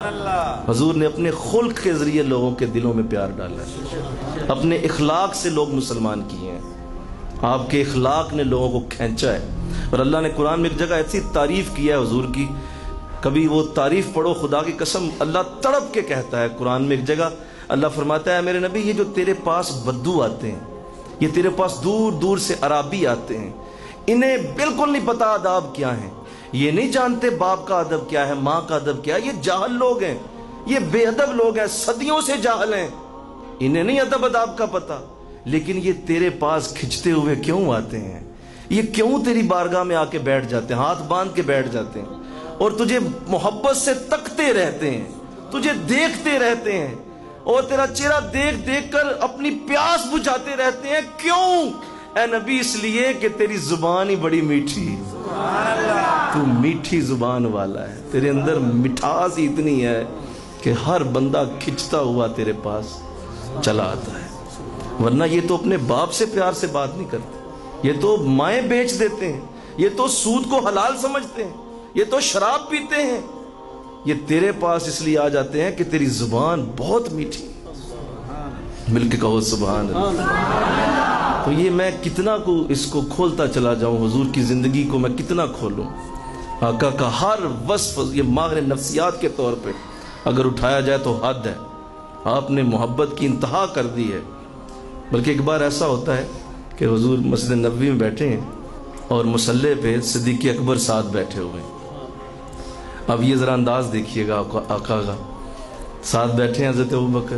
حضور نے اپنے خلق کے ذریعے لوگوں کے دلوں میں پیار ڈالا ہے، اپنے اخلاق سے لوگ مسلمان کیے ہیں، آپ کے اخلاق نے لوگوں کو کھینچا ہے۔ اور اللہ نے قرآن میں ایک جگہ ایسی تعریف کی ہے حضور کی، کبھی وہ تعریف پڑھو، خدا کی قسم اللہ تڑپ کے کہتا ہے قرآن میں۔ ایک جگہ اللہ فرماتا ہے میرے نبی، یہ جو تیرے پاس بدو آتے ہیں، یہ تیرے پاس دور دور سے عرابی آتے ہیں، انہیں بالکل نہیں پتا آداب کیا ہیں، یہ نہیں جانتے باپ کا ادب کیا ہے، ماں کا ادب کیا ہے، یہ جاہل لوگ ہیں، یہ بے ادب لوگ ہیں، صدیوں سے جاہل ہیں، انہیں نہیں ادب اداب کا پتا، لیکن یہ تیرے پاس کھنچتے ہوئے کیوں آتے ہیں، یہ کیوں تیری بارگاہ میں آ کے بیٹھ جاتے ہیں، ہاتھ باندھ کے بیٹھ جاتے ہیں اور تجھے محبت سے تکتے رہتے ہیں، تجھے دیکھتے رہتے ہیں اور تیرا چہرہ دیکھ دیکھ کر اپنی پیاس بجھاتے رہتے ہیں۔ کیوں اے نبی؟ اس لیے کہ تیری زبان ہی بڑی میٹھی ہے، تو میٹھی زبان والا ہے، تیرے اندر مٹھاس اتنی ہے کہ ہر بندہ کھنچتا ہوا تیرے پاس چلا آتا ہے۔ ورنہ یہ تو اپنے باپ سے پیار سے بات نہیں کرتے، یہ تو مائیں بیچ دیتے ہیں، یہ تو سود کو حلال سمجھتے ہیں، یہ تو شراب پیتے ہیں، یہ تیرے پاس اس لیے آ جاتے ہیں کہ تیری زبان بہت میٹھی ہے۔ مل کے کہو سبحان اللہ۔ تو یہ میں کتنا کو اس کو کھولتا چلا جاؤں، حضور کی زندگی کو میں کتنا کھولوں، آقا کا ہر وصف یہ ماہر نفسیات کے طور پہ اگر اٹھایا جائے تو حد ہے۔ آپ نے محبت کی انتہا کر دی ہے۔ بلکہ ایک بار ایسا ہوتا ہے کہ حضور مسجد نبوی میں بیٹھے ہیں اور مصلی پہ صدیق اکبر ساتھ بیٹھے ہوئے ہیں۔ اب یہ ذرا انداز دیکھیے گا آقا کا، ساتھ بیٹھے ہیں حضرت ابوبکر،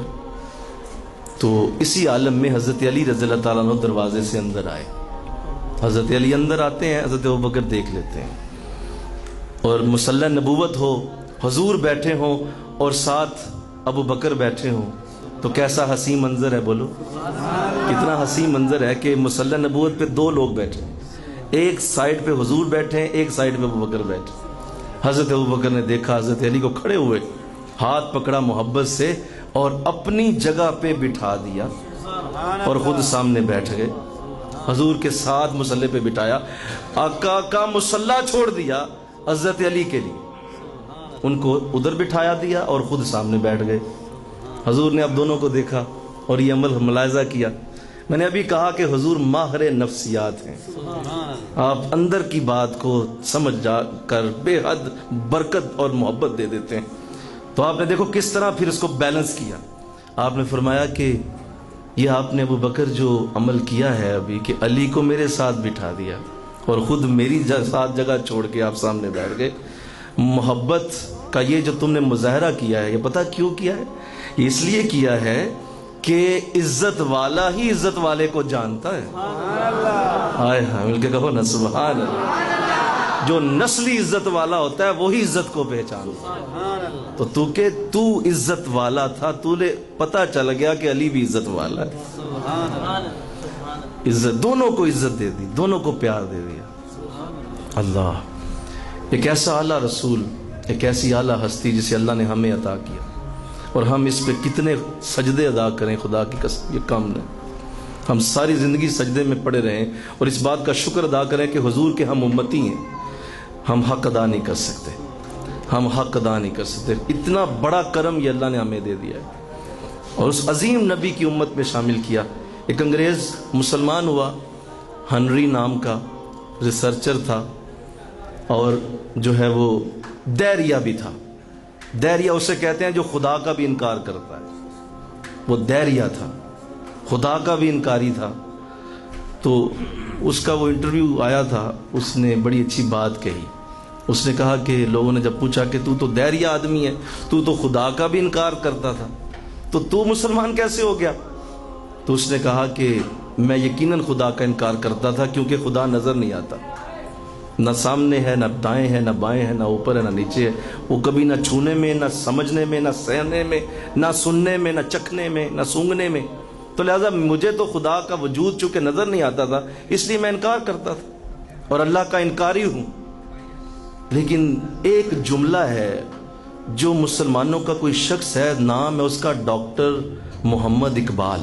تو اسی عالم میں حضرت علی رضی اللہ تعالیٰ عنہ دروازے سے اندر آئے۔ حضرت علی اندر آتے ہیں، حضرت ابوبکر دیکھ لیتے ہیں، اور مصلی نبوت ہو، حضور بیٹھے ہوں اور ساتھ ابوبکر بیٹھے ہوں تو کیسا حسین منظر ہے، بولو کتنا حسین منظر ہے کہ مصلی نبوت پہ دو لوگ بیٹھے ہیں، ایک سائیڈ پہ حضور بیٹھے ہیں، ایک سائیڈ پہ ابوبکر بیٹھے ہیں۔ حضرت ابوبکر نے دیکھا حضرت علی کو کھڑے ہوئے، ہاتھ پکڑا محبت سے اور اپنی جگہ پہ بٹھا دیا اور خود سامنے بیٹھ گئے، حضور کے ساتھ مصلی پہ بٹھایا، آقا کا مصلی چھوڑ دیا حضرت علی کے لیے، ان کو ادھر بٹھایا دیا اور خود سامنے بیٹھ گئے۔ حضور نے اب دونوں کو دیکھا اور یہ عمل ملاحظہ کیا۔ میں نے ابھی کہا کہ حضور ماہر نفسیات ہیں، آپ اندر کی بات کو سمجھ جا کر بے حد برکت اور محبت دے دیتے ہیں۔ تو آپ نے دیکھو کس طرح پھر اس کو بیلنس کیا۔ آپ نے فرمایا کہ یہ آپ نے ابوبکر جو عمل کیا ہے ابھی کہ علی کو میرے ساتھ بٹھا دیا اور خود میری ساتھ جگہ چھوڑ کے آپ سامنے بیٹھ گئے، محبت کا یہ جو تم نے مظاہرہ کیا ہے، یہ پتہ کیوں کیا ہے؟ یہ اس لیے کیا ہے کہ عزت والا ہی عزت والے کو جانتا ہے۔ ہائے ہائے، مل کے کہو نا سبحان اللہ۔ جو نسلی عزت والا ہوتا ہے وہی عزت کو پہچانتا ہے۔ تو تو عزت والا تھا، تو نے پتہ چل گیا کہ علی بھی عزت والا ہے، عزت دونوں کو عزت دے دی، دونوں کو پیار دے دیا۔ اللہ، ایک ایسا اعلیٰ رسول، ایک ایسی اعلیٰ ہستی جسے اللہ نے ہمیں عطا کیا، اور ہم اس پہ کتنے سجدے ادا کریں، خدا کی قسم یہ کم نہیں۔ ہم ساری زندگی سجدے میں پڑے رہیں اور اس بات کا شکر ادا کریں کہ حضور کے ہم امتی ہیں، ہم حق ادا نہیں کر سکتے، ہم حق ادا نہیں کر سکتے۔ اتنا بڑا کرم یہ اللہ نے ہمیں دے دیا ہے اور اس عظیم نبی کی امت میں شامل کیا۔ ایک انگریز مسلمان ہوا، ہنری نام کا ریسرچر تھا، اور جو ہے وہ دہریہ بھی تھا۔ دہریہ اسے کہتے ہیں جو خدا کا بھی انکار کرتا ہے، وہ دہریہ تھا، خدا کا بھی انکاری تھا۔ تو اس کا وہ انٹرویو آیا تھا، اس نے بڑی اچھی بات کہی۔ اس نے کہا کہ لوگوں نے جب پوچھا کہ تو دہریہ آدمی ہے، تو خدا کا بھی انکار کرتا تھا، تو مسلمان کیسے ہو گیا؟ تو اس نے کہا کہ میں یقیناً خدا کا انکار کرتا تھا کیونکہ خدا نظر نہیں آتا، نہ سامنے ہے، نہ دائیں ہے، نہ بائیں ہے، نہ اوپر ہے، نہ نیچے ہے، وہ کبھی نہ چھونے میں، نہ سمجھنے میں، نہ سہنے میں، نہ سننے میں، نہ چکھنے میں، نہ سونگنے میں۔ تو لہذا مجھے تو خدا کا وجود چونکہ نظر نہیں آتا تھا، اس لیے میں انکار کرتا تھا اور اللہ کا انکاری ہوں۔ لیکن ایک جملہ ہے جو مسلمانوں کا کوئی شخص ہے، نام ہے اس کا ڈاکٹر محمد اقبال،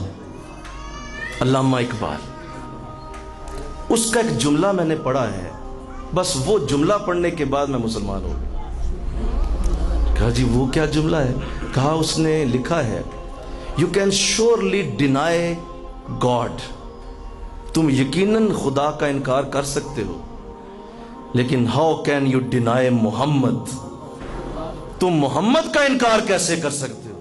علامہ اقبال، اس کا ایک جملہ میں نے پڑھا ہے، بس وہ جملہ پڑھنے کے بعد میں مسلمان ہو گیا۔ کہا جی وہ کیا جملہ ہے؟ کہا اس نے لکھا ہے you can surely deny God, تم یقیناً خدا کا انکار کر سکتے ہو، لیکن ہاؤ کین یو ڈینائی محمد، تم محمد کا انکار کیسے کر سکتے ہو؟